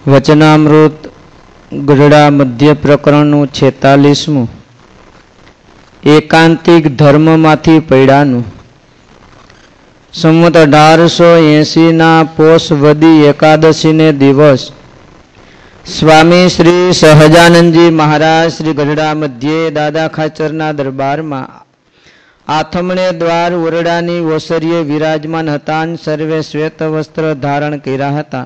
વચનામૃત ગઢડા મધ્ય પ્રકરણનું 46મું એકાંતિક ધર્મમાંથી પૈડાનું સંવત 1880ના પોષ વદી એકાદશીને દિવસ સ્વામી શ્રી સહજાનંદજી મહારાજ શ્રી ગઢડા મધ્યે દાદા ખાચરના દરબારમાં આથમણે દ્વાર ઓરડાની ઓસરીએ વિરાજમાન હતા. સર્વે શ્વેત વસ્ત્ર ધારણ કર્યા હતા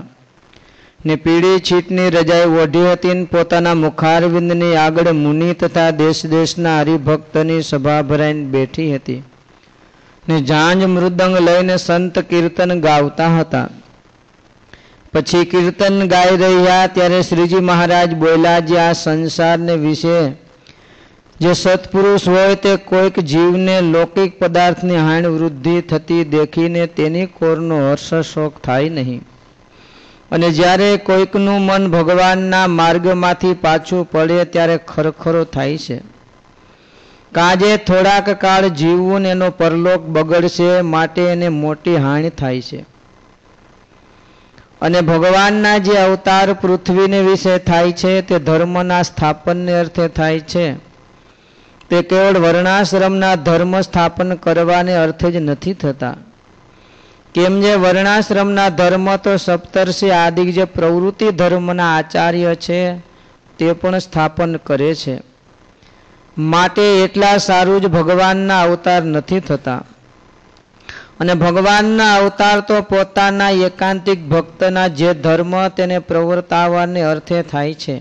ને પીળી છીટની રજાઈ ઓઢી હતી. પોતાના મુખારવિંદની આગળ મુનિ તથા દેશ દેશના હરિભક્તની સભા ભરાઈને બેઠી હતી ને ઝાંઝ મૃદંગ લઈને સંત કીર્તન ગાવતા હતા. પછી કીર્તન ગાઈ રહ્યા ત્યારે શ્રીજી મહારાજ બોલ્યા, જે આ સંસારને વિશે જે સત્પુરુષ હોય તે કોઈક જીવને લૌકિક પદાર્થની હાણ વૃદ્ધિ થતી દેખીને તેની કોરનો હર્ષ શોક થાય નહીં, અને જ્યારે કોઈકનું મન ભગવાનના માર્ગમાંથી પાછું પડે ત્યારે ખરખરો થાય છે. કાજે થોડાક કાળ જીવવું ને એનો પરલોક બગડશે, માટે એને મોટી હાનિ થાય છે. અને ભગવાનના જે અવતાર પૃથ્વીને વિશે થાય છે તે ધર્મના સ્થાપનને અર્થે થાય છે. તે કેવળ વર્ણાશ્રમના ધર્મ સ્થાપન કરવાને અર્થે જ નથી થતા. કેમ જે વર્ણાશ્રમના ધર્મ તો સપ્તર્ષિ આદિ જે પ્રવૃત્તિ ધર્મના આચાર્ય છે તે પણ સ્થાપન કરે છે. માટે એટલા સારું જ ભગવાનના અવતાર નથી થતા. અને ભગવાનના અવતાર તો પોતાના એકાંતિક ભક્તના જે ધર્મ તેને પ્રવર્તાવવાને અર્થે થાય છે.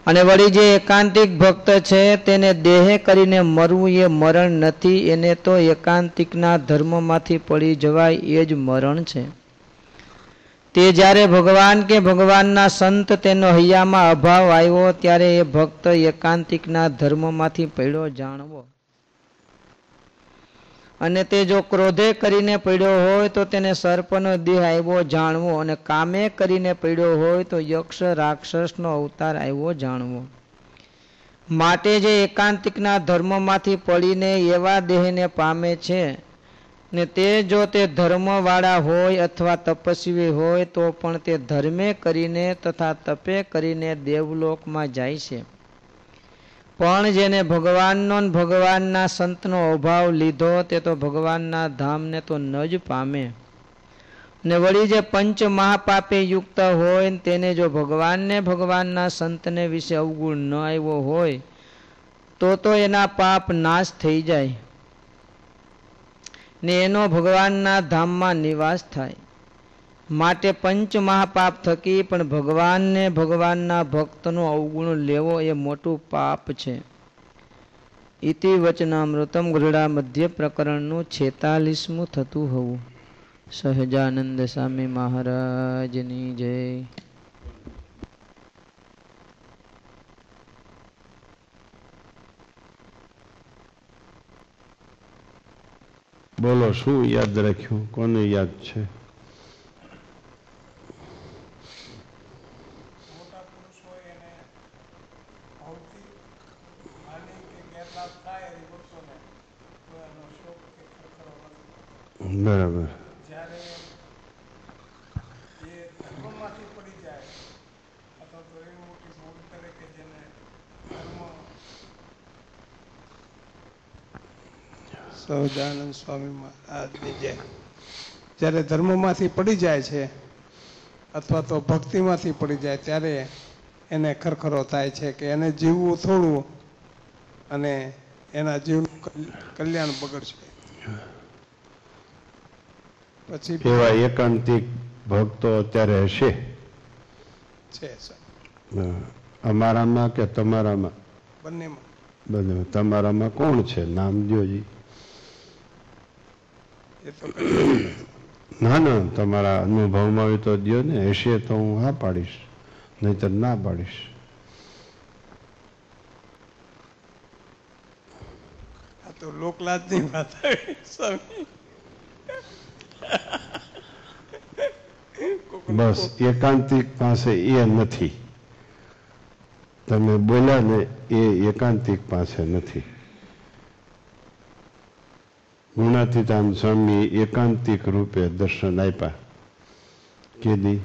અને વળી જે એકાંતિક ભક્ત છે તેને દેહ કરીને મરવું એ મરણ નથી, એને તો એકાંતિકના ધર્મમાંથી પડી જવાય એ જ મરણ છે. તે જ્યારે ભગવાન કે ભગવાનના સંત તેનો હૈયામાં અભાવ આવ્યો ત્યારે એ ભક્ત એકાંતિકના ધર્મમાંથી પડ્યો જાણવો. અને તે જો ક્રોધે કરીને પડ્યો હોય તો તેને સર્પનો દેહ આવ્યો જાણવો, અને કામે કરીને પડ્યો હોય તો યક્ષ રાક્ષસનો અવતાર આવ્યો જાણવો. માટે જે એકાંતિકના ધર્મમાંથી પડીને એવા દેહને પામે છે ને તે જો તે ધર્મવાળા હોય અથવા તપસ્વી હોય તો પણ તે ધર્મે કરીને તથા તપે કરીને દેવલોકમાં જાય છે. પણ જેને ભગવાનનો ભગવાનના સંતનો અભાવ લીધો તે તો ભગવાનના ધામને તો ન જ પામે. ને વળી જે પંચ મહાપાપે યુક્ત હોય તેને જો ભગવાનને ભગવાનના સંતને વિશે અવગુણ ન આવ્યો હોય તો એના પાપ નાશ થઈ જાય ને એનો ભગવાનના ધામમાં નિવાસ થાય. માટે પંચ મહાપાપ થકી પણ ભગવાનને ભગવાનના ભક્તનો અવગુણ લેવો એ મોટું પાપ છે. ઇતિ વચનામૃતમ ગઢડા મધ્ય પ્રકરણનું 46મું થતું હોવું. સહજાનંદ સ્વામી મહારાજની જય. બોલો, શું યાદ રાખ્યું? કોને યાદ છે? બરાબર. જ્યારે એ ધર્મમાંથી પડી જાય અથવા તો એવી મોટી ભૂલ કરે કે જેને ધર્મ સહજાનંદ સ્વામી મહારાજની જય. જ્યારે ધર્મમાંથી પડી જાય છે અથવા તો ભક્તિમાંથી પડી જાય ત્યારે એને ખરખરો થાય છે કે એને જીવવું થોડું અને એના જીવનું કલ્યાણ બગડશે. પછી એવા એકાંતિક ભક્તો અત્યારે હશે છે અમારામાં કે તમારામાં? બંનેમાં. બંને. તમારામાં કોણ છે? નામ જોજી. એ તો ના ના, તમારા અનુભવમાં હોય તો દો ને. હશે તો હું હા પાડીશ, નહીતર ના પાડીશ. આ તો લોકલાજની વાત આવી સ્વામી. બસ એકાંતિક પાસે એ નથી. તમે બોલ્યા ને એ એકાંતિક પાસે નથી. ગુણાતીતાન સ્વામી એકાંતિક રૂપે દર્શન આપ્યા. કેદી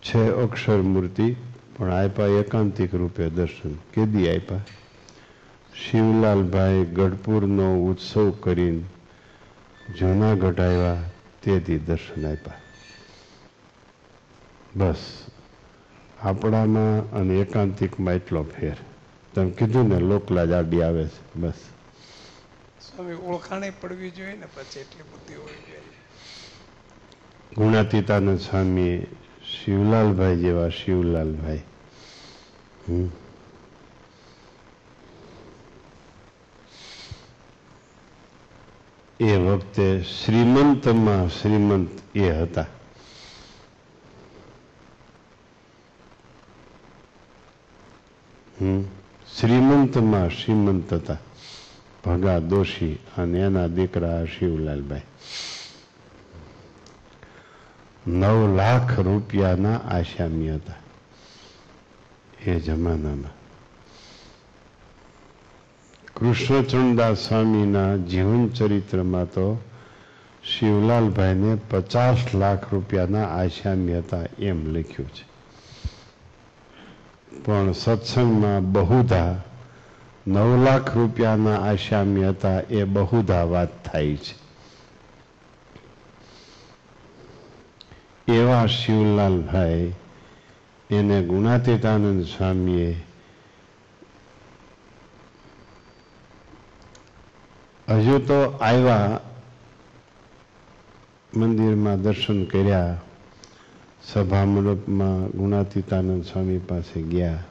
છે અક્ષર મૂર્તિ, પણ આપ્યા એકાંતિક રૂપે દર્શન. કેદી આપ્યા? શિવલાલભાઈ ગઢપુરનો ઉત્સવ કરીને જૂનાગઢ આવ્યા તેથી દર્શન આપ્યા. બસ આપણામાં અને એકાંતિકમાં એટલો ફેર. તમે કીધું ને લોકલાજ આડી આવે છે. બસ સ્વામી ઓળખાણે પડવી જોઈએ ને, પછી એટલી બુદ્ધિ હોવી જોઈએ. ગુણાતીતાનંદ સ્વામી શિવલાલભાઈ જેવા શિવલાલભાઈ. એ વખતે શ્રીમંતમાં શ્રીમંત એ હતા. શ્રીમંતમાં શ્રીમંત હતા ભગા દોશી અને એના દીકરા શિવલાલભાઈ. 9 લાખ રૂપિયાના આસામી હતા એ જમાનામાં. કૃષ્ણચંદાસ સ્વામીના જીવન ચરિત્રમાં તો શિવલાલભાઈને 50 લાખ રૂપિયાના આસામી હતા એમ લખ્યું છે. પણ સત્સંગમાં બહુધા 9 લાખ રૂપિયાના આસામી હતા એ બહુધા વાત થાય છે. એવા શિવલાલભાઈ એને ગુણાતીતાનંદ સ્વામીએ હજુ તો આવ્યા, મંદિરમાં દર્શન કર્યા, સભા મંડપમાં ગુણાતીતાનંદ સ્વામી પાસે ગયા,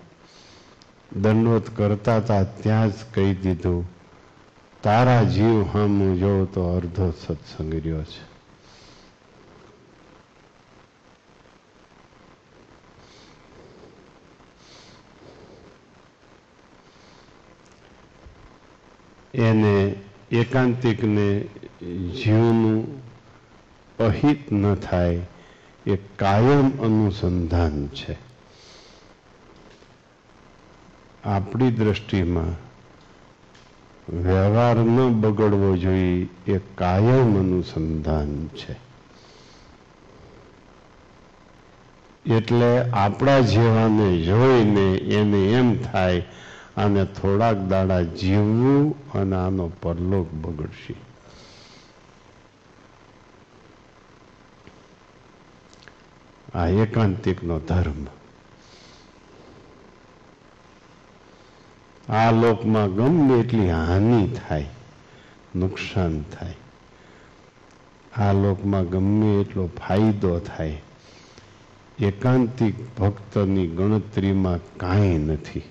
દંડવત કરતા હતા ત્યાં જ કહી દીધું, તારા જીવ હામું જોઉં તો અર્ધો સત્સંગ રહ્યો છે. એને એકાંતિકને જીવનું અહિત ન થાય એ કાયમ અનુસંધાન છે. આપણી દ્રષ્ટિમાં વ્યવહાર ન બગડવો જોઈએ એ કાયમ અનુસંધાન છે. એટલે આપણા જેવાને જોઈને એને એમ થાય આને થોડાક દાડા જીવવું અને આનો પરલોક બગડશે. આ એકાંતિકનો ધર્મ. આ લોકમાં ગમે એટલી હાનિ થાય, નુકસાન થાય, આ લોકમાં ગમે એટલો ફાયદો થાય, એકાંતિક ભક્તની ગણતરીમાં કાંઈ નથી.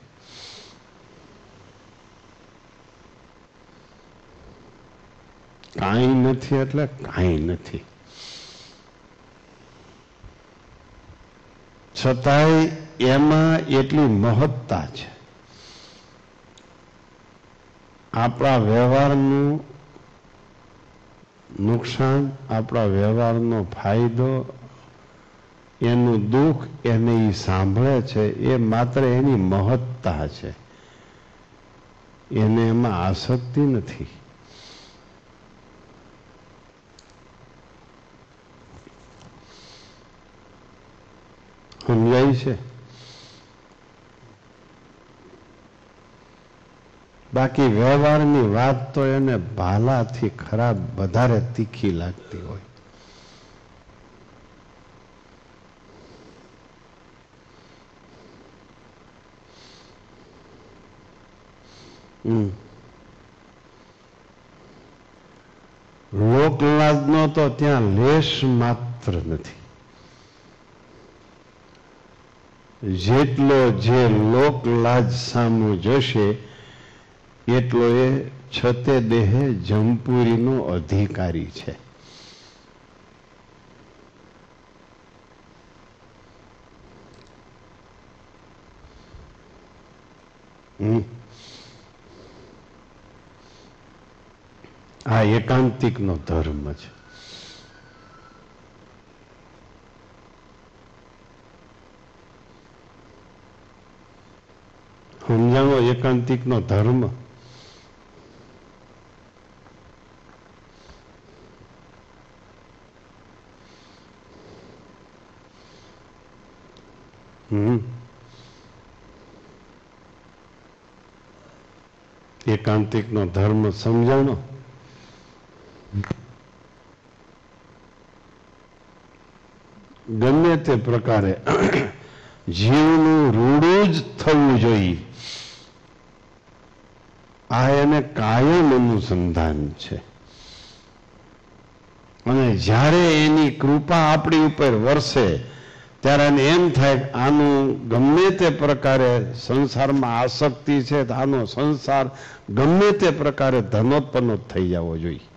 કાંઈ નથી એટલે કાંઈ નથી. છતાંય એમાં એટલી મહત્તા છે. આપણા વ્યવહારનું નુકસાન, આપણા વ્યવહારનો ફાયદો, એનું દુઃખ એને એ સાંભળે છે એ માત્ર એની મહત્તા છે. એને એમાં આસક્તિ નથી. સમજાય છે? બાકી વ્યવહારની વાત તો એને ભાલાથી ખરાબ વધારે તીખી લાગતી હોય. લોકલાજનો તો ત્યાં લેશ માત્ર નથી. જેટલો જે લોકલાજ સામું જશે એટલો એ છતે દેહે જમપુરીનો અધિકારી છે. આ એકાંતિકનો ધર્મ છે. સમજાણો એકાંતિકનો ધર્મ. એકાંતિકનો ધર્મ સમજાણો. ગમે તે પ્રકારે જીવનું રૂડું જ થવું જોઈએ. આ એને કાયમ અનુસંધાન છે. અને જ્યારે એની કૃપા આપણી ઉપર વરસે ત્યારે એને એમ થાય કે આનું ગમે તે પ્રકારે સંસારમાં આસક્તિ છે, આનો સંસાર ગમે તે પ્રકારે ધનોત્પન્ન થઈ જવો જોઈએ.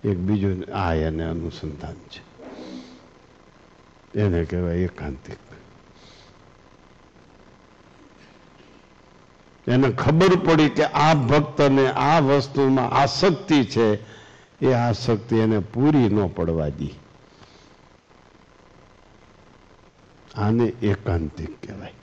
એક બીજું આ એને અનુસંધાન છે, એને કહેવાય એકાંતિક. એને ખબર પડી કે આ ભક્તને આ વસ્તુમાં આસક્તિ છે, એ આસક્તિ એને પૂરી ન પડવા દી. આને એકાંતિક કહેવાય.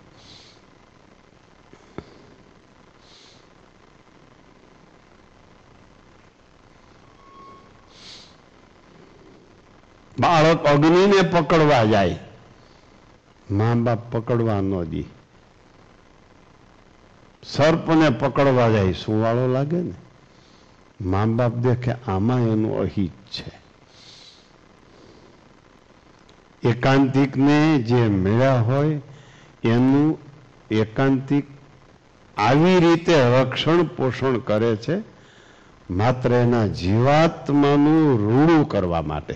બાળક અગ્નિને પકડવા જાય, મા બાપ પકડવા ન દી. સર્પને પકડવા જાય, સુવાળો લાગે ને, મા બાપ દેખે આમાં એનું અહિત છે. એકાંતિકને જે મળ્યા હોય એનું એકાંતિક આવી રીતે રક્ષણ પોષણ કરે છે, માત્ર એના જીવાત્માનું રૂડું કરવા માટે.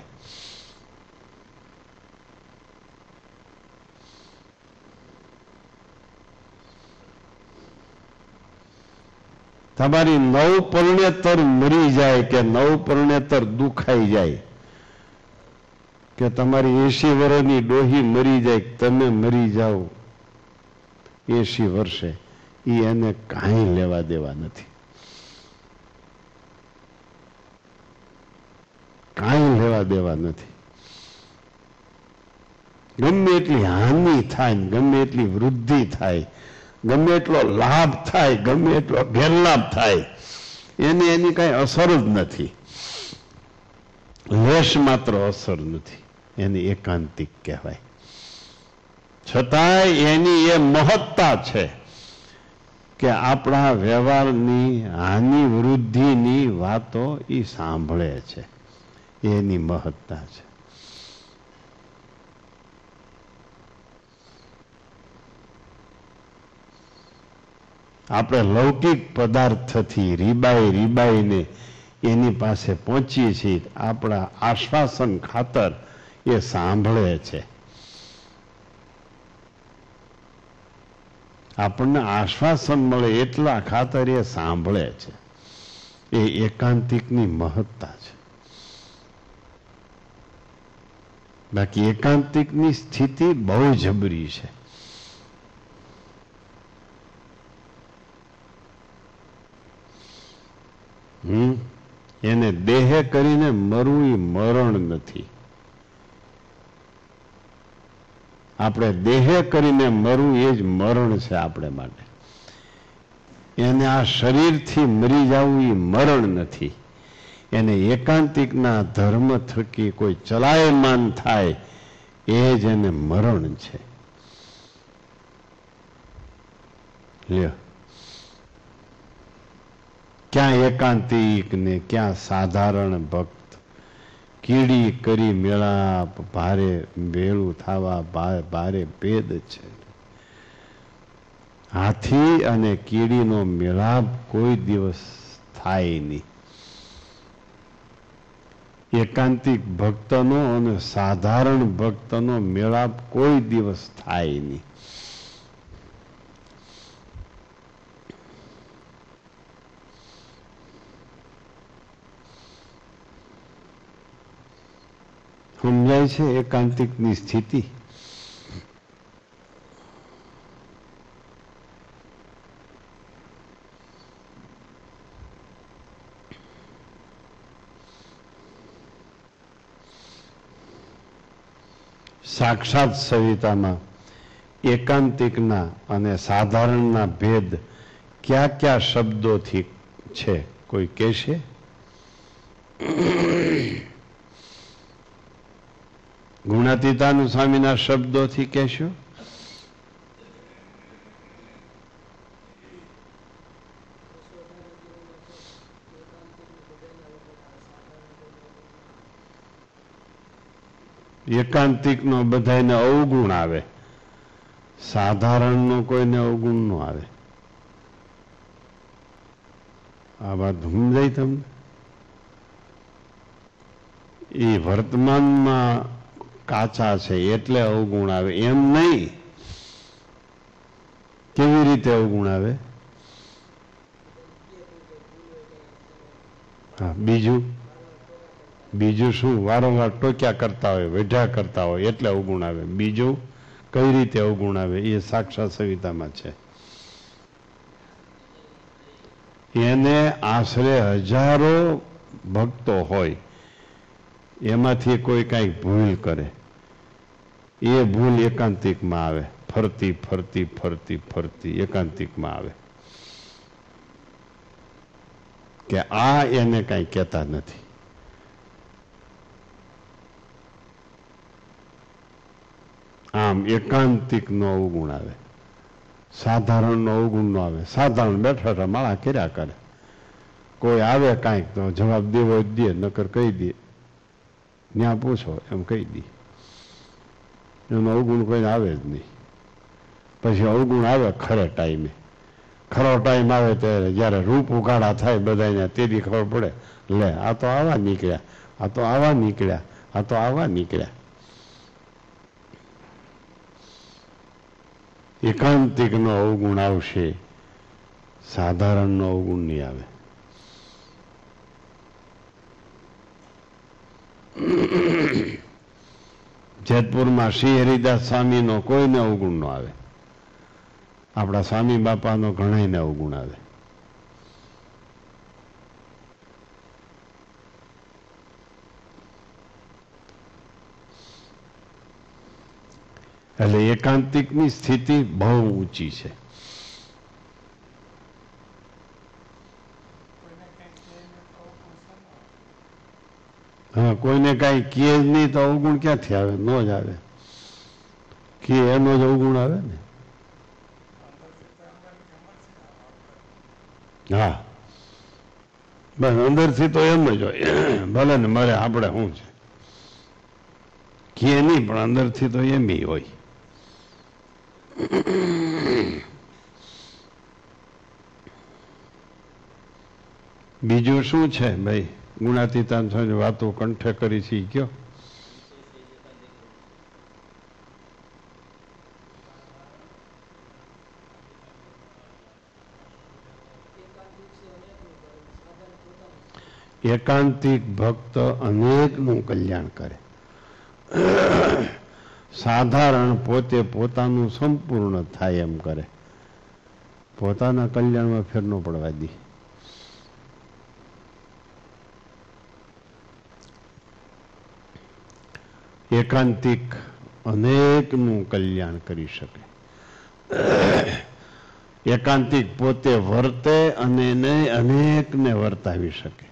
તમારી નવ પરણેતર મરી જાય કે નવ પરણેતર દુખાઈ જાય કે તમારી 80 વર્ષની ડોહી મરી જાય, તમે મરી જાઓ 80 વર્ષે, એ એને કાંઈ લેવા દેવા નથી. કાંઈ લેવા દેવા નથી. ગમે એટલી હાનિ થાય, ગમે એટલી વૃદ્ધિ થાય, ગમે એટલો લાભ થાય, ગમે એટલો ગેરલાભ થાય, એને એની કઈ અસર જ નથી. લેશ માત્ર અસર નથી. એની એકાંતિક કહેવાય. છતાંય એની એ મહત્તા છે કે આપણા વ્યવહારની હાનિ વૃદ્ધિની વાતો એ સાંભળે છે. એની મહત્તા છે. આપણે લૌકિક પદાર્થથી રીબાઈને એની પાસે પહોંચીએ છીએ. આપણા આશ્વાસન ખાતર એ સાંભળે છે. આપણને આશ્વાસન મળે એટલા ખાતર એ સાંભળે છે. એ એકાંતિકની મહત્તા છે. બાકી એકાંતિકની સ્થિતિ બહુ જબરી છે. એને દેહે કરીને મરવું એ મરણ નથી. આપણે દેહે કરીને મરવું એ જ મરણ છે આપણે માટે. એને આ શરીરથી મરી જવું એ મરણ નથી. એને એકાંતિકના ધર્મ થકી કોઈ ચલાયમાન થાય એ જ એને મરણ છે. લ્યો, ક્યાં એકાંતિક ને ક્યાં સાધારણ ભક્ત. કીડી કરી મેળાપ, ભારે વેળું થવા ભારે ભેદ છે. હાથી અને કીડીનો મેળાપ કોઈ દિવસ થાય નહીં. એકાંતિક ભક્તનો અને સાધારણ ભક્તનો મેળાપ કોઈ દિવસ થાય નહીં. સમજાય છે એકાંતિકની સ્થિતિ? સાક્ષાત સવિતામાં એકાંતિકના અને સાધારણના ભેદ કયા કયા શબ્દોથી છે? કોઈ કહેશે? ગુણાતીતાનંદ સ્વામીના શબ્દોથી કહેશો? એકાંતિકનો બધાને અવગુણ આવે, સાધારણનો કોઈને અવગુણ ન આવે. આ વાત સમજાય તમને? એ વર્તમાનમાં કાચા છે એટલે અવગુણ આવે, એમ નહીં. કેવી રીતે અવગુણ આવે? હા, બીજું શું? વારંવાર ટોક્યા કરતા હોય, વેઢા કરતા હોય એટલે અવગુણ આવે. બીજું કઈ રીતે અવગુણ આવે એ સાક્ષાત સંહિતામાં છે. એને આશરે હજારો ભક્તો હોય, એમાંથી કોઈ કાંઈક ભૂલ કરે, એ ભૂલ એકાંતિકમાં આવે. ફરતી ફરતી ફરતી ફરતી એકાંતિકમાં આવે કે આ એને કાંઈ કહેતા નથી. આમ એકાંતિકનો અવગુણ આવે, સાધારણનો અવગુણ ન આવે. સાધારણ બેઠા માળા કર્યા કરે, કોઈ આવે કાંઈક તો જવાબ દેવો જ દે, નકર કહી દે, ત્યાં પૂછો એમ કહી દે. એનો અવગુણ કોઈને આવે જ નહીં. પછી અવગુણ આવે ખરે ટાઈમે. ખરો ટાઈમ આવે ત્યારે જ્યારે રૂપ ઉઘાડા થાય બધાને, તેથી ખબર પડે, લે આ તો આવા નીકળ્યા, આ તો આવા નીકળ્યા, આ તો આવા નીકળ્યા. એકાંતિકનો અવગુણ આવશે, સાધારણનો અવગુણ નહીં આવે. જેતપુરમાં શ્રી હરિદાસ સ્વામીનો કોઈને અવગુણ ન આવે. આપણા સ્વામી બાપાનો ઘણાને અવગુણ આવે. એટલે એકાંતિકની સ્થિતિ બહુ ઊંચી છે. હા, કોઈને કાંઈ કહે જ નહીં તો અવગુણ ક્યાંથી આવે? ન જ આવે. કે એનો જ અવગુણ આવે ને. હા, બસ અંદરથી તો એમ જ હોય, ભલે ને મરે આપણે શું છે કે નહીં, પણ અંદરથી તો એમ હોય. બીજું શું છે ભાઈ? ગુણાતીતાન વાતો કંઠે કરી છે કયો? એકાંતિક ભક્ત અનેકનું કલ્યાણ કરે. સાધારણ પોતે પોતાનું સંપૂર્ણ થાય એમ કરે, પોતાના કલ્યાણમાં ફેર ન પડવા દે. એકાંતિક અનેકનું કલ્યાણ કરી શકે. એકાંતિક પોતે વર્તે અને અનેકને વર્તાવી શકે.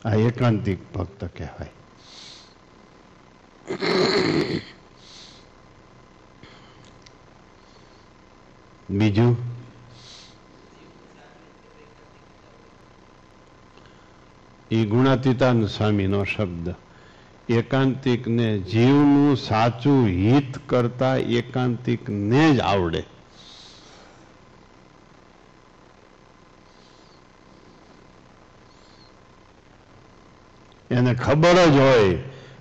આ એકાંતિક ભક્ત કહેવાય. બીજું એ ગુણાતીતાન સ્વામીનો શબ્દ, એકાંતિકને જીવનું સાચું હિત કરતા એકાંતિકને જ આવડે. એને ખબર જ હોય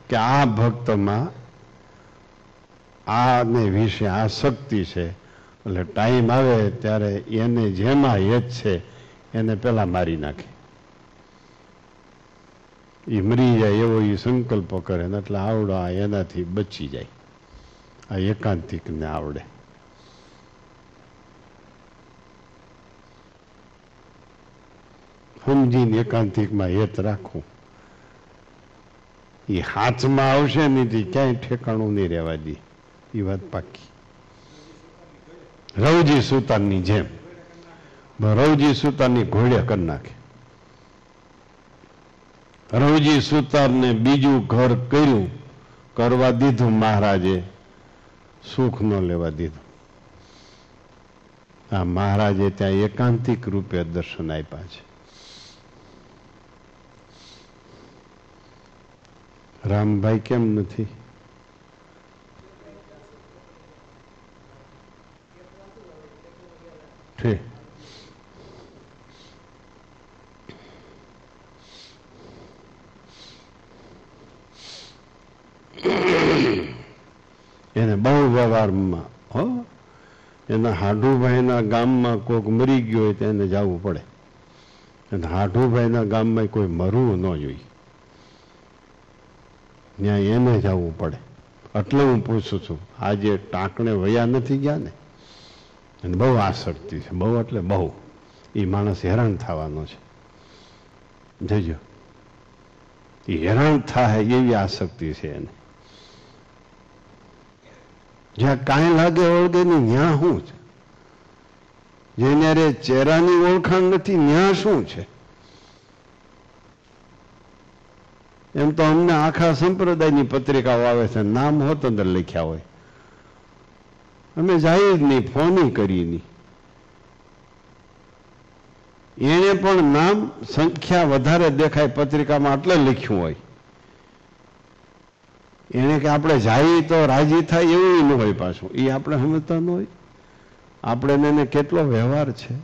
કે આ ભક્તમાં આને વિશે આસક્તિ છે, એટલે ટાઈમ આવે ત્યારે એને જેમાં હેત છે એને પેલા મારી નાખે. એ મરી જાય એવો એ સંકલ્પ કરે ને એટલે આવડા એનાથી બચી જાય. આ એકાંતિકને આવડે. સમજીને એકાંતિકમાં હેત રાખવું. એ હાથમાં આવશે નહીં, ક્યાંય ઠેકાણું નહીં રહેવા દે. એ વાત પાકી. રવજી સુતારની જેમ રવજી સુતારની ઘોડે કરી નાખે. રવજી સુતારને બીજું ઘર કર્યું, કરવા દીધું મહારાજે, સુખ ન લેવા દીધું. આ મહારાજે ત્યાં એકાંતિક રૂપે દર્શન આપ્યા છે. રામભાઈ કેમ નથી? ઠીક. એને બહુ વ્યવહારમાં હો, એના હાઢુભાઈના ગામમાં કોઈક મરી ગયો હોય તો એને જવું પડે, અને હાઢુભાઈના ગામમાં કોઈ મરવું ન જોઈએ, ત્યાં એને જવું પડે. એટલે હું પૂછું છું, આજે ટાંકણે વયા નથી ગયા ને, અને બહુ આસક્તિ છે, બહુ એટલે બહુ. એ માણસ હેરાન થવાનો છે, જોજો. એ હેરાન થાય એવી આસક્તિ છે એને. જ્યાં કાંઈ લાગે ઓળગે નહીં ત્યાં શું છે? જેને રે ચહેરાની ઓળખાણ નથી ત્યાં શું છે? એમ તો અમને આખા સંપ્રદાયની પત્રિકાઓ આવે છે, નામ હોત અંદર લખ્યા હોય, અમે જાય જ નહીં, ફોન કરી નહીં. એને પણ નામ સંખ્યા વધારે દેખાય પત્રિકામાં એટલે લખ્યું હોય. એને કે આપણે જાય તો રાજી થાય એવું ન હોય પાછું, એ આપણે સમજતા ન હોય. આપણે એને કેટલો વ્યવહાર છે.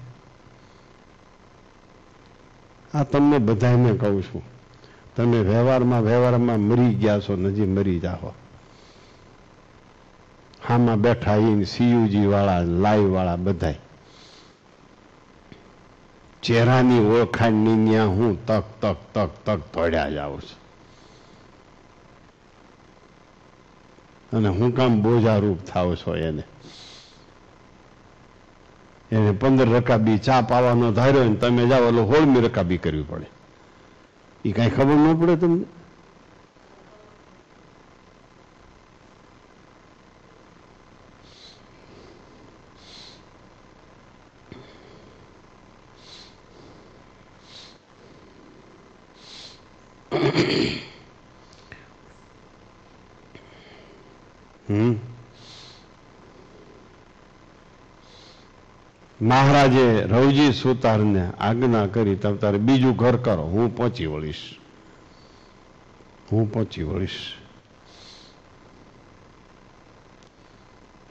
આ તમને બધાને કહું છું, તમે વ્યવહારમાં મરી ગયા છો, નજી મરી જાઓ. હામાં બેઠા એ સીયુજી વાળા, લાઈ વાળા બધા ચહેરાની ઓળખાણની ત્યાં હું તક તક તક તક ધોડ્યા જાઉં છું. અને હું કામ બોજારૂપ થાવ છો એને? એને 15 રકાબી ચા પાવાનો ધાર્યો ને તમે જાઓ એટલે 16મી રકાબી કરવી પડે. એ કઈ ખબર ન પડે તમને? મહારાજે રવજી સુતારને આજ્ઞા કરી, તમે તારે બીજું ઘર કરો, હું પહોંચી વળીશ.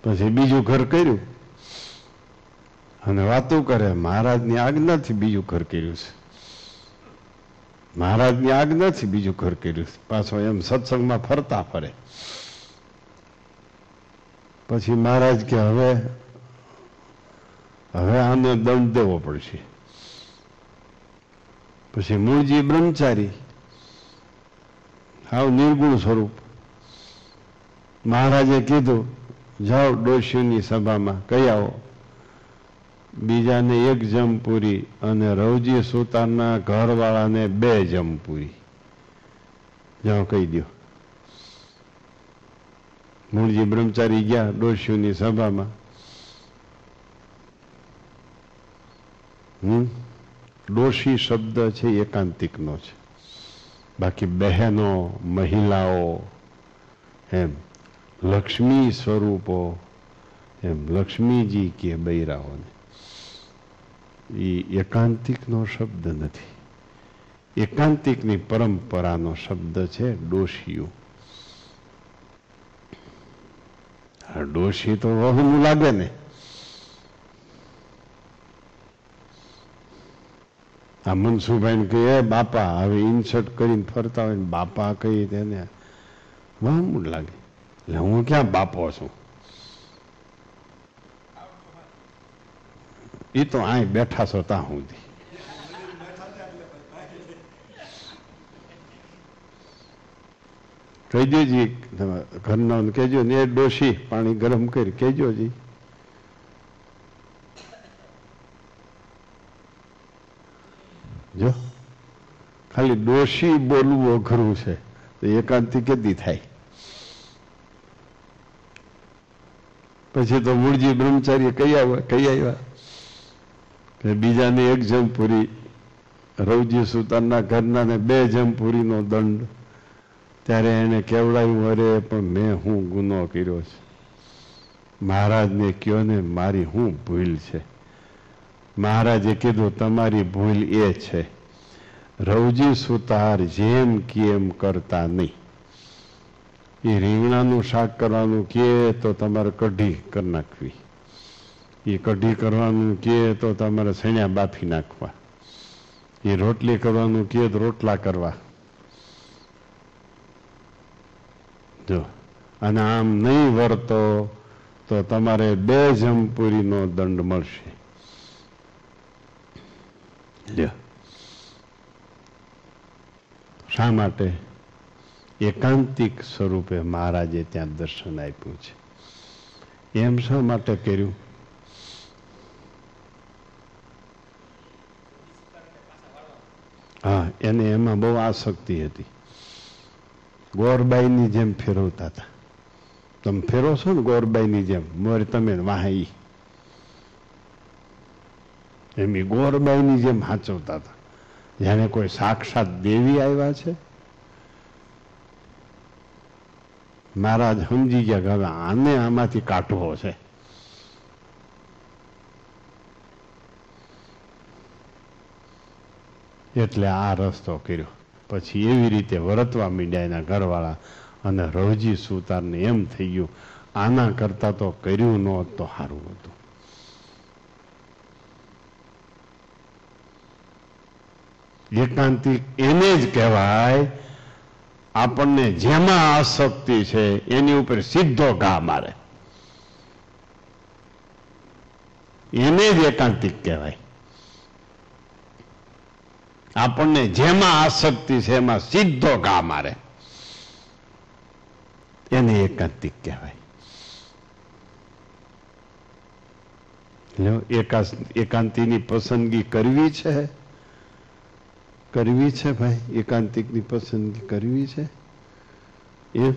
પછી બીજું ઘર કર્યું અને વાતો કરે, મહારાજની આજ્ઞાથી બીજું ઘર કર્યું છે, મહારાજની આજ્ઞાથી બીજું ઘર કર્યું છે. પાછો એમ સત્સંગમાં ફરતા ફરે. પછી મહારાજ કે હવે આને દંડ દેવો પડશે. પછી મૂળજી બ્રહ્મચારી, હાવ નિર્ગુણ સ્વરૂપ. મહારાજે કીધું જાઓ ડોશીની સભામાં કહી આવો, બીજાને 1 જમપુરી અને રવજી સુતારના ઘરવાળાને 2 જમપુરી. જાઓ કહી દો. મૂળજી બ્રહ્મચારી ગયા ડોશીની સભામાં. ડોશી શબ્દ છે એકાંતિકનો છે, બાકી બહેનો, મહિલાઓ, એમ લક્ષ્મી સ્વરૂપો, એમ લક્ષ્મીજી કે બૈરાઓને, એ એકાંતિકનો શબ્દ નથી. એકાંતિકની પરંપરાનો શબ્દ છે ડોશીઓ. આ ડોશી તો વહુનું લાગે ને. આ મનસુભાઈને કહે બાપા, હવે ઇન્સર્ટ કરીને ફરતા હોય ને બાપા કહી તેને વહમું લાગે. એટલે હું ક્યાં બાપો છું? એ તો અહીં બેઠા છો ત્યાં સુધી. કહેજો જી, ઘરના કહેજો ને, એ ડોશી પાણી ગરમ કરી કહેજો જી. જો ખાલી ડોશી બોલવું અઘરું છે તો એકાંતિ કેદી થાય? પછી તો મૂળજી બ્રહ્મચારી કહી આવ્યા કે બીજાને 1 જમપુરી, રવજી સુતારના ઘરના ને 2 જમપુરીનો દંડ. ત્યારે એને કેવડાવ્યું, અરે પણ મેં હું ગુનો કર્યો છે, મહારાજને કયો ને મારી શું ભૂલ છે. મહારાજે કીધું તમારી ભૂલ એ છે, રવજી સુતાર જેમ કે એમ કરતા નહીં. એ રીંગણાનું શાક કરવાનું કહે તો તમારે કઢી કરી નાખવી, એ કઢી કરવાનું કહે તો તમારે સણ્યા બાફી નાખવા, એ રોટલી કરવાનું કહે તો રોટલા કરવા. જો અને આમ નહીં વર્તો તો તમારે 2 જમપુરીનો દંડ મળશે. શા માટે? એકાંતિક સ્વરૂપે મહારાજે ત્યાં દર્શન આપ્યું છે. એમ શા માટે કર્યું? હા, એને એમાં બહુ આસક્તિ હતી. ગોરબાઈની જેમ ફેરવતા હતા. તમે ફેરો છો ને ગોરબાઈની જેમ, મોર તમે વાહી એમ ગોરબાઈની જેમ હાચવતા હતા, જાણે કોઈ સાક્ષાત દેવી આવ્યા છે. મહારાજ સમજી ગયા કે હવે આને આમાંથી કાઢવો છે. એટલે આ રસ્તો કર્યો. પછી એવી રીતે વર્તવા માંડ્યા એના ઘરવાળા, અને રવજી સુતારને એમ થઈ ગયું આના કરતા તો કર્યું ન હોત તો સારું હતું. એકાંતિક એને જ કહેવાય આપણને જેમાં આસક્તિ છે એની ઉપર સીધો ઘા મારે, એને જ એકાંતિક કહેવાય. આપણને જેમાં આસક્તિ છે એમાં સીધો ઘા મારે, એને એકાંતિક કહેવાય. એકાંતિની પસંદગી કરવી છે, કરવી છે ભાઈ, એકાંતિકની પસંદગી કરવી છે. એ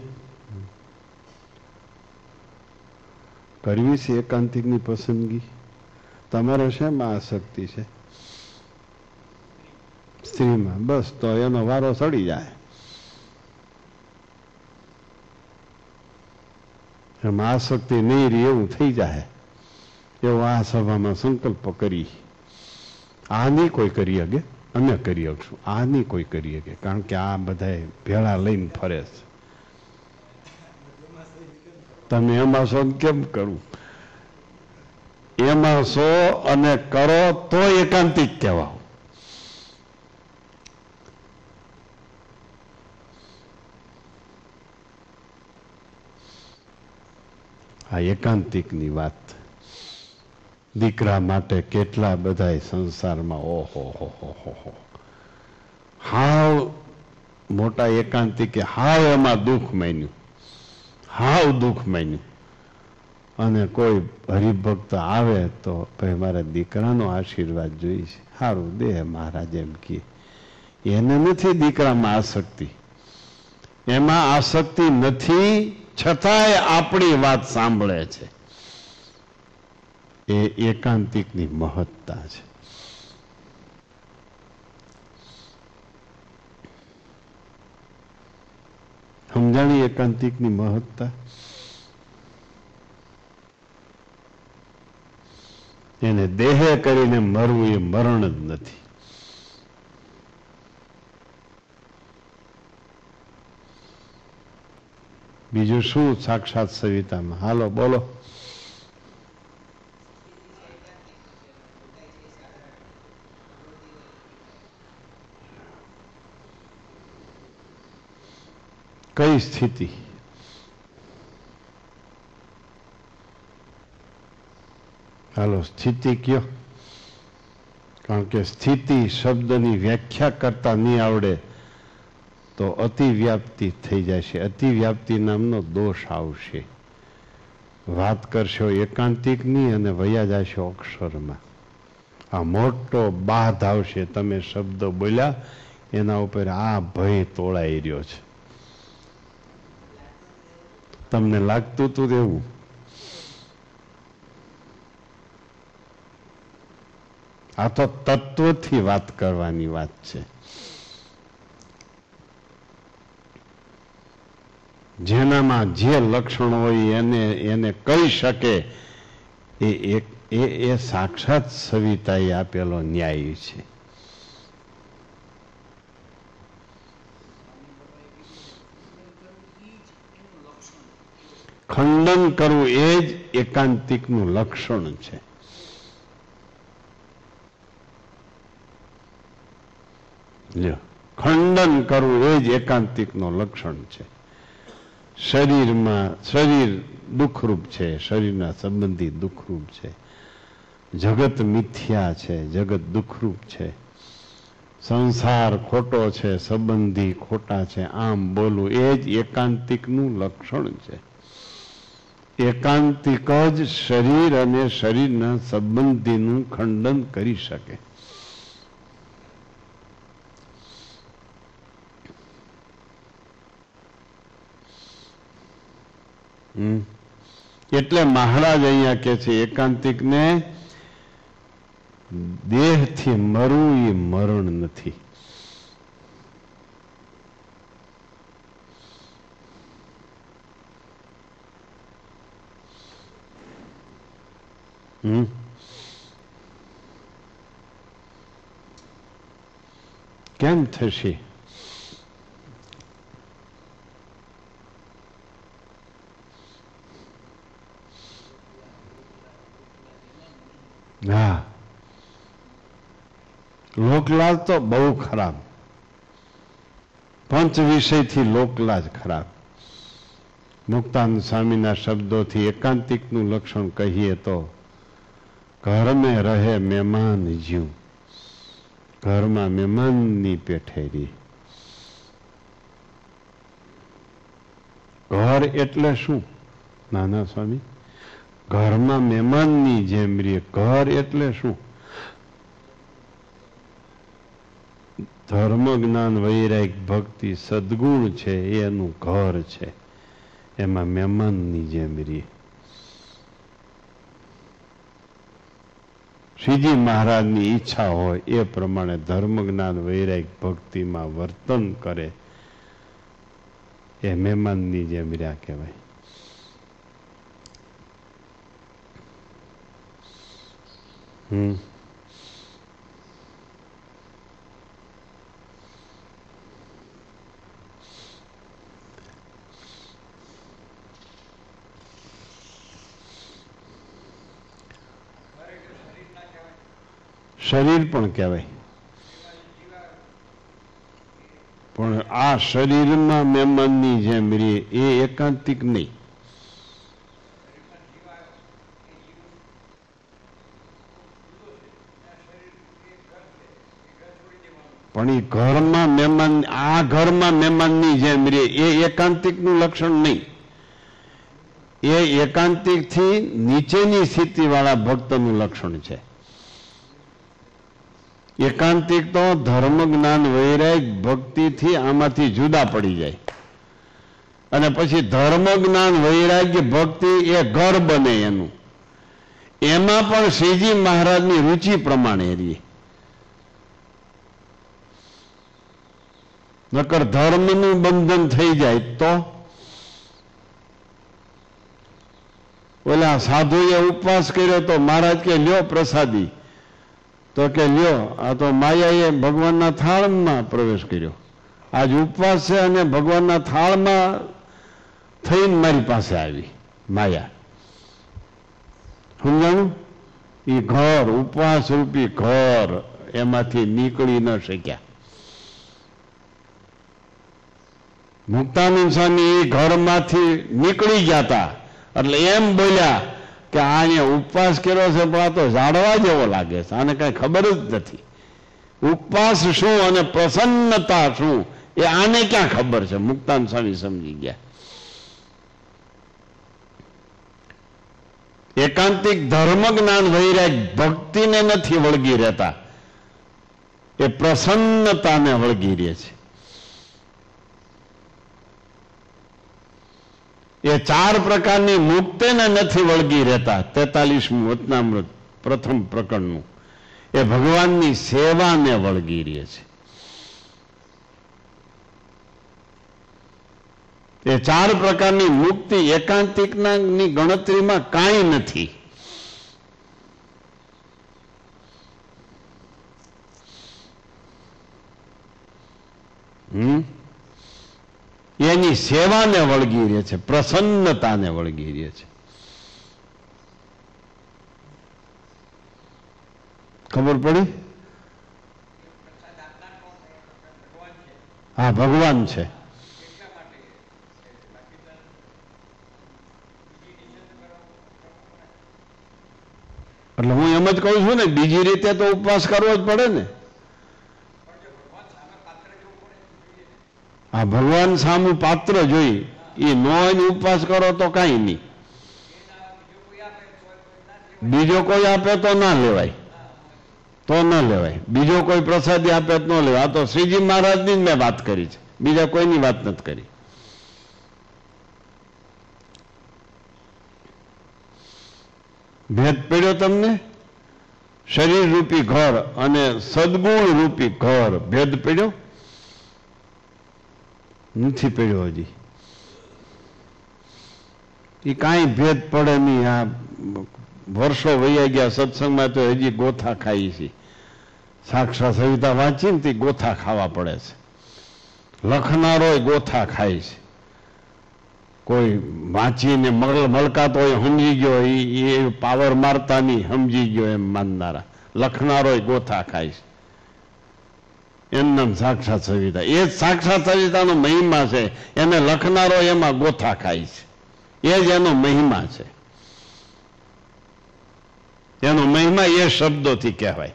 કરવી છે એકાંતિકની પસંદગી. તમારે શેમાં આસક્તિ છે? સ્ત્રીમાં. બસ તો એનો વારો ચડી જાય. એમાં આસક્તિ નહીં રહી એવું થઈ જાય. એવો આ સભામાં સંકલ્પ કરી, આ નહીં કોઈ કરી શકે, અમે કરી શકશું. આ નહીં કોઈ કરી શકે, કારણ કે આ બધા ભેળા લઈને ફરે છે. તમે એમાં છો કેમ કરું? એમાં છો અને કરો તો એકાંતિક કહેવાય. આ એકાંતિકની વાત. દીકરા માટે કેટલા બધા સંસારમાં ઓહો હો હાવ મોટા એકાંતિકે હાવ એમાં દુઃખ માન્યું, હાવ દુઃખ માન્યું. અને કોઈ હરિભક્ત આવે તો ભાઈ મારા દીકરાનો આશીર્વાદ જોઈએ છે, સારું દે મહારાજ એમ કહે. એને નથી દીકરામાં આસક્તિ, એમાં આસક્તિ નથી, છતાંય આપણી વાત સાંભળે છે. એ એકાંતિકની મહત્તા છે. સમજાણી એકાંતિકની મહત્તા? એને દેહે કરીને મરવું એ મરણ જ નથી. બીજું શું સાક્ષાત સવિતામાં? હાલો બોલો. કઈ સ્થિતિ? હાલો સ્થિતિ કયો, કારણ કે સ્થિતિ શબ્દની વ્યાખ્યા કરતા નહીં આવડે તો અતિવ્યાપ્તિ થઈ જશે. અતિવ્યાપ્તિ નામનો દોષ આવશે. વાત કરશો એકાંતિકની અને વયા જશો અક્ષરમાં. આ મોટો બાધ આવશે. તમે શબ્દ બોલ્યા એના ઉપર આ ભય તોળાઈ રહ્યો છે. તમને લાગતું હતું એવું? આ તો તત્વથી વાત કરવાની વાત છે. જેનામાં જે લક્ષણ હોય એને કહી શકે એ સાક્ષાત સવિતાએ આપેલો ન્યાય છે. ખંડન કરવું એ જ એકાંતિકનું લક્ષણ છે. ખંડન કરવું એ જ એકાંતિકનું લક્ષણ છે. શરીર દુઃખરૂપ છે, શરીરના સંબંધી દુઃખરૂપ છે, જગત મિથ્યા છે, જગત દુઃખરૂપ છે, સંસાર ખોટો છે, સંબંધી ખોટા છે, આમ બોલવું એ જ એકાંતિકનું લક્ષણ છે. એકાંતિક જ શરીર અને શરીરના સંબંધીનું ખંડન કરી શકે. એટલે મહારાજ અહીંયા કે છે એકાંતિકને દેહથી મરવું એ મરણ નથી. કેમ થશે? હા, લોકલાજ તો બહુ ખરાબ. પંચ વિષયથી લોકલાજ ખરાબ. મુક્તાનંદ સ્વામીના શબ્દોથી એકાંતિકનું લક્ષણ કહીએ તો ઘર મેં રહે મહેમાન જ્યું, ઘરમાં મહેમાનની પેઠેરી. ઘર એટલે શું નાના સ્વામી? ઘરમાં મહેમાનની જેમ રે. ઘર એટલે શું? ધર્મ જ્ઞાન વૈરાગ ભક્તિ સદગુણ છે એનું ઘર છે, એમાં મહેમાનની જેમ રે. શ્રીજી મહારાજની ઈચ્છા હોય એ પ્રમાણે ધર્મ જ્ઞાન વૈરાગ ભક્તિમાં વર્તન કરે એ મહેમાનની જેમ રહ્યા કહેવાય. શરીર પણ કહેવાય, પણ આ શરીરમાં મહેમાનની જેમ રે એ એકાંતિક નહીં. પણ એ ઘરમાં મહેમાન, આ ઘરમાં મહેમાનની જેમ રે એ એકાંતિકનું લક્ષણ નહીં. એ એકાંતિકથી નીચેની સ્થિતિવાળા ભક્તનું લક્ષણ છે. એકાંતિક તો ધર્મ જ્ઞાન વૈરાગ ભક્તિથી આમાંથી જુદા પડી જાય અને પછી ધર્મ જ્ઞાન વૈરાગ્ય ભક્તિ એ ઘર બને એનું. એમાં પણ શ્રીજી મહારાજની રુચિ પ્રમાણે રહીએ. નકર ધર્મનું બંધન થઈ જાય તો ઓલા સાધુએ ઉપવાસ કર્યો તો મહારાજ કે લ્યો પ્રસાદી, તો કે લ્યો આ તો માયાએ ભગવાનના થાળમાં પ્રવેશ કર્યો. આજ ઉપવાસ છે અને ભગવાનના થાળમાં થઈને મારી પાસે આવી માયા. સમજાણું? એ ઘર, ઉપવાસ રૂપી ઘર, એમાંથી નીકળી ન શક્યા. મુક્તાનંદ સ્વામી એ ઘરમાંથી નીકળી ગયા હતા એટલે એમ બોલ્યા કે આને ઉપવાસ કર્યો છે પણ આ તો ઝાડવા જેવો લાગે છે, આને કઈ ખબર જ નથી. ઉપવાસ શું અને પ્રસન્નતા શું એ આને ક્યાં ખબર છે? મુક્તાનંદ સ્વામી સમજી ગયા. એકાંતિક ધર્મ જ્ઞાન વૈરાગ ભક્તિને નથી વળગી રહેતા, એ પ્રસન્નતાને વળગી રહે છે. એ ચાર પ્રકારની મુક્તિને નથી વળગી રહેતા. 43મું વચનામૃત પ્રથમ પ્રકરણનું એ ભગવાનની સેવાને વળગી રહે છે. એ ચાર પ્રકારની મુક્તિ એકાંતિકની ગણતરીમાં કાંઈ નથી. એની સેવાને વળગી રહે છે, પ્રસન્નતાને વળગી રહે છે. ખબર પડી? હા, ભગવાન છે. એટલે હું એમ જ કહું છું ને, બીજી રીતે તો ઉપવાસ કરવો જ પડે ને. હા, ભગવાન સામું પાત્ર જોઈ, એ નો ઉપવાસ કરો તો કઈ નહીં. બીજો કોઈ આપે તો ના લેવાય, તો ન લેવાય. બીજો કોઈ પ્રસાદી આપે તો ન લેવાય. આ તો શ્રીજી મહારાજની જ મેં વાત કરી છે, બીજા કોઈની વાત નથી કરી. ભેદ પડ્યો તમને? શરીર રૂપી ઘર અને સદગુણ રૂપી ઘર, ભેદ પડ્યો? નથી પડ્યો હજી. એ કાંઈ ભેદ પડે નહીં. આ વર્ષો વૈયા ગયા સત્સંગમાં તો હજી ગોથા ખાઈ છે. સાક્ષાત સવિતા વાંચી ને તે ગોથા ખાવા પડે છે. લખનારો ગોથા ખાય છે. કોઈ વાંચીને મલકાતો હોય સમજી ગયો, એ પાવર મારતા નહીં, સમજી ગયો એમ માનનારા. લખનારો ગોથા ખાય છે. એમ નામ સાક્ષાત સવિતા. એ જ સાક્ષાત સવિતાનો મહિમા છે. એને લખનારો એમાં ગોથા ખાય છે. એ જ એનો મહિમા છે. એનો મહિમા એ શબ્દોથી કહેવાય.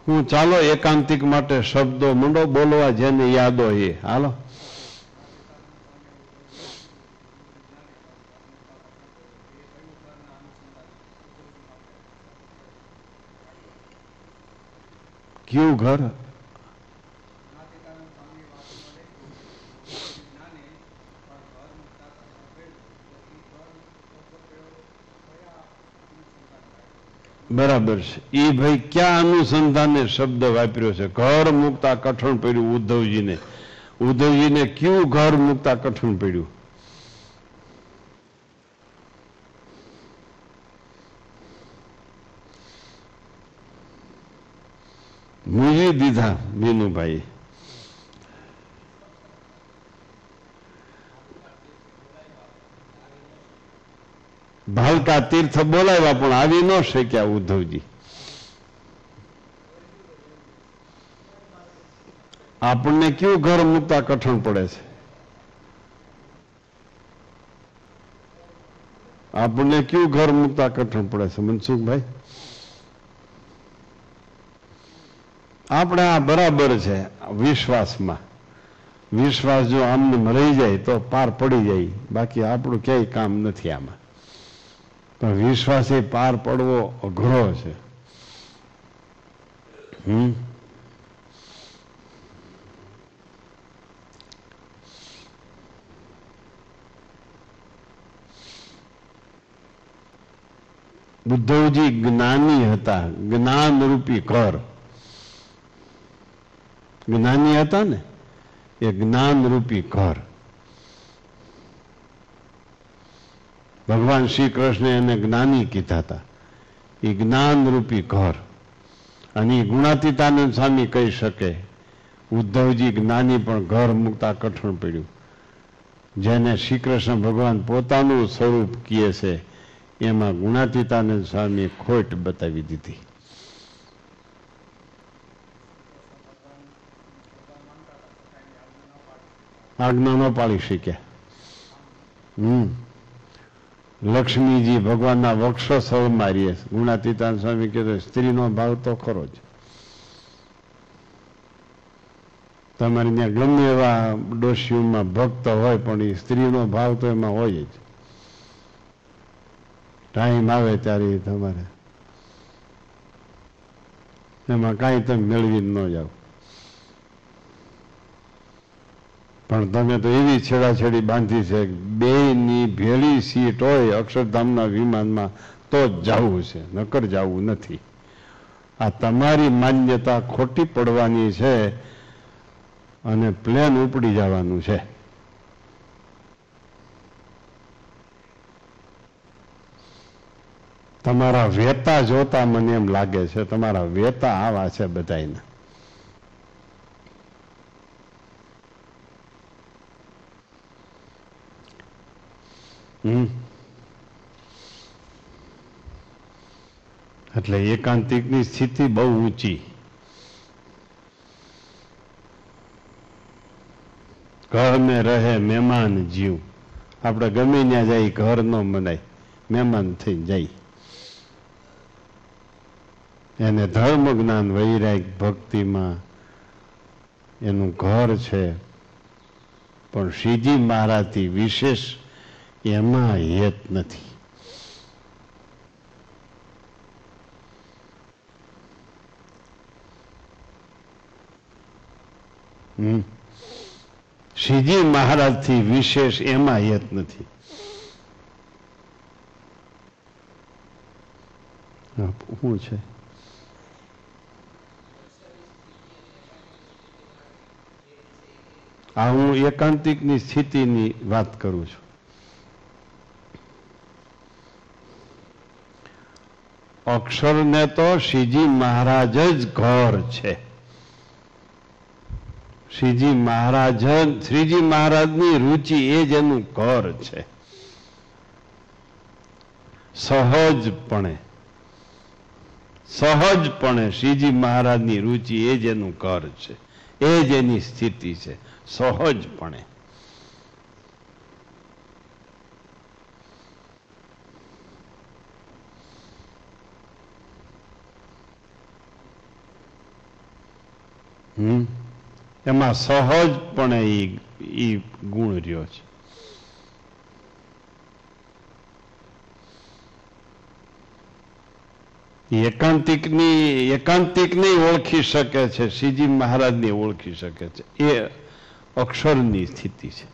હું ચાલો એકાંતિક માટે શબ્દો મંડો બોલવા, જેને યાદો એ. હાલો. કયું ઘર? બરાબર છે. એ ભાઈ ક્યાં અનુસંધાને શબ્દ વાપર્યો છે? ઘર મૂકતા કઠણ પડ્યું ઉદ્ધવજીને. ઉદ્ધવજીને કયું ઘર મૂકતા કઠણ પડ્યું? મૂજી દીધા વિનુભાઈ. ભાલકા તીર્થ બોલાવ્યા પણ આવી ન શક્યા ઉદ્ધવજી. આપણને કયું ઘર મૂકતા કઠણ પડે છે? આપણને કયું ઘર મૂકતા કઠણ પડે છે મનસુખભાઈ? આપણે આ બરાબર છે વિશ્વાસમાં. વિશ્વાસ જો આમને રહી જાય તો પાર પડી જાય, બાકી આપણું ક્યાંય કામ નથી આમાં. પણ વિશ્વાસ એ પાર પડવો અઘરો છે. ઉદ્ધવજી જ્ઞાની હતા, જ્ઞાનરૂપી ઘર. જ્ઞાની હતા ને, એ જ્ઞાનરૂપી ઘર. ભગવાન શ્રી કૃષ્ણ એને જ્ઞાની કીધા હતા. એ જ્ઞાનરૂપી ઘર. અને એ ગુણાતીતાનંદ સ્વામી કહી શકે, ઉદ્ધવજી જ્ઞાની પણ ઘર મૂકતા કઠણ પડ્યું. જેને શ્રી કૃષ્ણ ભગવાન પોતાનું સ્વરૂપ કહે છે, એમાં ગુણાતીતાનંદ સ્વામી ખોટ બતાવી દીધી. આજ્ઞા ન પાળી શક્યા. લક્ષ્મીજી ભગવાનના વક્ષો સળ મારીએ. ગુણાતીતાનંદ સ્વામી કહેતો સ્ત્રીનો ભાવ તો ખરો જ. તમારે ત્યાં ગમે એવા ડોશીઓમાં ભક્ત હોય, પણ એ સ્ત્રીનો ભાવ તો એમાં હોય જ. ટાઈમ આવે ત્યારે તમારે એમાં કાંઈ તમે મેળવી ન જાઓ. પણ તમે તો એવી છેડાછેડી બાંધી છે, બેની ભેળી સીટ હોય અક્ષરધામના વિમાનમાં તો જ જવું છે, નકર જવું નથી. આ તમારી માન્યતા ખોટી પડવાની છે અને પ્લેન ઉપડી જવાનું છે. તમારા વેતા જોતા મને એમ લાગે છે તમારા વેતા આવા છે બધાયના. એટલે એકાંતિકની સ્થિતિ બહુ ઊંચી. ઘર મેં રહે મહેમાન જીવ. આપણે ગમે ત્યાં જાય ઘર ન મનાય, મહેમાન થઈ જાય. એને ધર્મ જ્ઞાન વૈરાગ ભક્તિમાં એનું ઘર છે. પણ શ્રીજી મહારાજથી વિશેષ એમાં હેત નથી. શ્રીજી મહારાજથી વિશેષ એમાં હેત નથી. શું છે? આ હું એકાંતિકની સ્થિતિની વાત કરું છું. અક્ષરને તો શ્રીજી મહારાજ જ ઘર છે. શ્રીજી મહારાજની રુચિ એ જ એનું ઘર છે. સહજપણે શ્રીજી મહારાજની રુચિ એ જ એનું ઘર છે, એ જ એની સ્થિતિ છે. સહજપણે એમાં સહજપણે એ ગુણ રહ્યો છે. એકાંતિકને ઓળખી શકે છે, શ્રીજી મહારાજને ઓળખી શકે છે. એ અક્ષરની સ્થિતિ છે.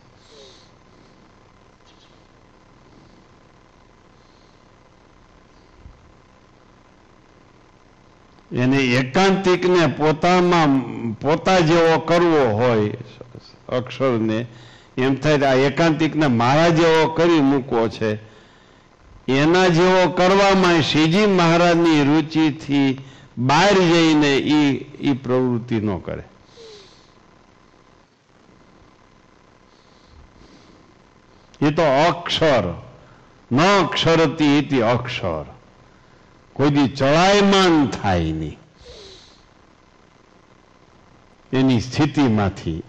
એને એકાંતિકને પોતા જેવો કરવો હોય અક્ષરને, એમ થાય આ એકાંતિકને મારા જેવો કરી મૂકવો છે. એના જેવો કરવામાં શ્રીજી મહારાજની રુચિથી બહાર જઈને એ પ્રવૃત્તિ ન કરે. એ તો અક્ષર ન અક્ષરતી ઇતિ અક્ષર. કોઈ દી ચડાયમાન થાય નહીં એની સ્થિતિમાંથી,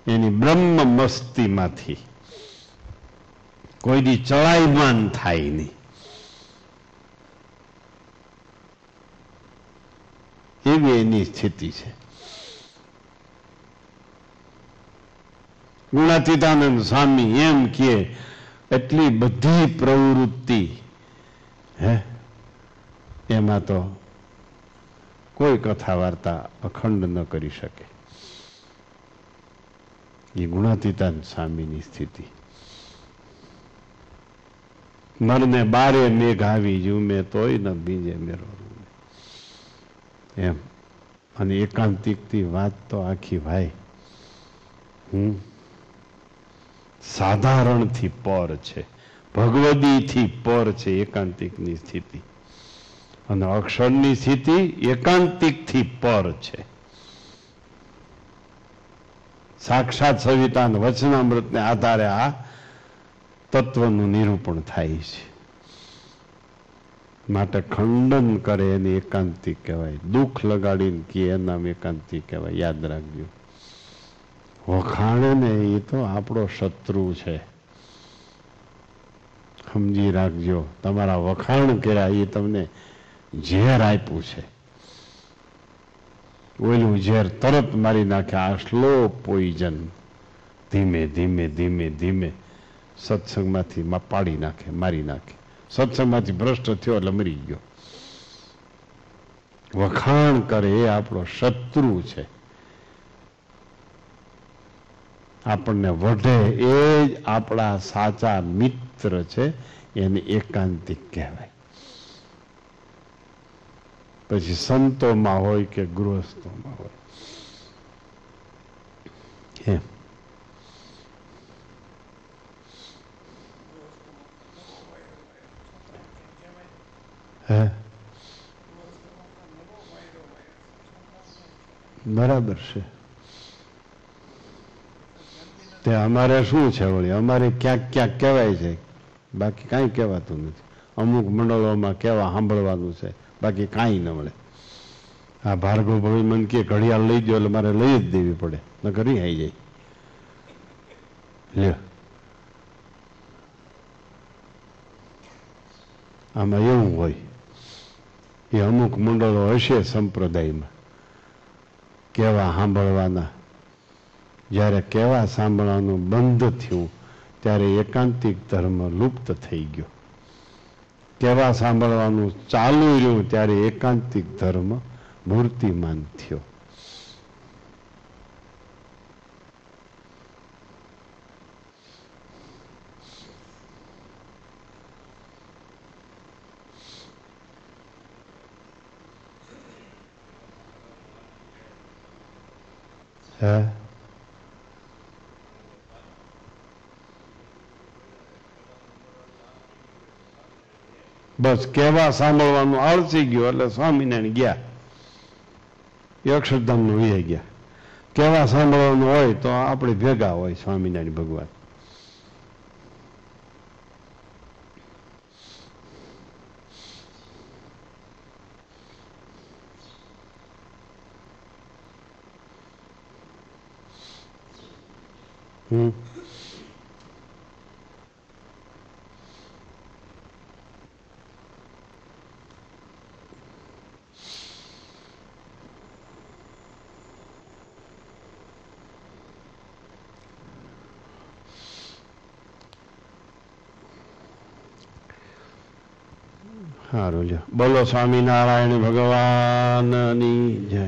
એની બ્રહ્મ મસ્તીમાંથી કોઈ દી ચડાયમાન થાય નહીં. એવી એની સ્થિતિ છે. ગુણાતીતાનંદ સ્વામી એમ કે એટલી બધી પ્રવૃત્તિ એમાં તો કોઈ કથા વાર્તા અખંડ ન કરી શકે. એ ગુણાતીતાનંદ સ્વામીની સ્થિતિ. મરને બારે મેઘ આવી જુમે તોય ન બીજે મેરો એમ. અને એકાંતિકની વાત તો આખી ભાઈ સાધારણથી પર છે, ભગવદીથી પર છે એકાંતિકની સ્થિતિ. અને અક્ષરની સ્થિતિ એકાંતિકથી પર છે. સાક્ષાત સવિતાન વચનામૃતને આધારે આ તત્વનું નિરૂપણ થાય છે. માટે ખંડન કરે એને એકાંતિક કહેવાય. દુઃખ લગાડીને કે એનામ એકાંતિક કહેવાય. યાદ રાખજો. વખાણ ને એ તો આપણો શત્રુ છે, સમજી રાખજો. તમારા વખાણ કર્યા એ તમને ઝેર આપ્યું છે. ઓલું ઝેર તરત મારી નાખે. આ સ્લો પોઈઝન ધીમે ધીમે ધીમે ધીમે સત્સંગમાંથી પાડી નાખે, મારી નાખે. સત્સંગમાંથી ભ્રષ્ટ થયો એટલે મરી ગયો. વખાણ કરે એ આપણો શત્રુ છે. આપણને વઢે એ જ આપણા સાચા મિત્ર છે. એને એકાંતિક કહેવાય. પછી સંતોમાં હોય કે ગૃહસ્થોમાં હોય એમ. બરાબર છે. તે અમારે શું છે વળી, અમારે ક્યાંક ક્યાંક કહેવાય છે, બાકી કાંઈ કહેવાતું નથી. અમુક મંડળોમાં કેવા સાંભળવાનું છે, બાકી કાંઈ ન મળે. આ ભાર્ગવ ભાઈ મને કે ઘડિયાળ લઈ ગયો એટલે મારે લઈ જ દેવી પડે, ન કરી આવી જાય. લ્યો, આમાં એવું હોય એ અમુક મંડળો હશે સંપ્રદાયમાં કેવા સાંભળવાના. જ્યારે કેવા સાંભળવાનું બંધ થયું ત્યારે એકાંતિક ધર્મ લુપ્ત થઈ ગયો. કેવા સાંભળવાનું ચાલુ રહ્યું ત્યારે એકાંતિક ધર્મ મૂર્તિમાન થયો. હે, બસ કેવા સાંભળવાનું આળસી ગયો એટલે સ્વામિનારાયણ ગયા, અક્ષરધામ નું વિજય ગયા. કેવા સાંભળવાનું હોય તો આપણે ભેગા હોય સ્વામિનારાયણ ભગવાન. સારું, બોલો સ્વામિનારાયણ ભગવાનની જય.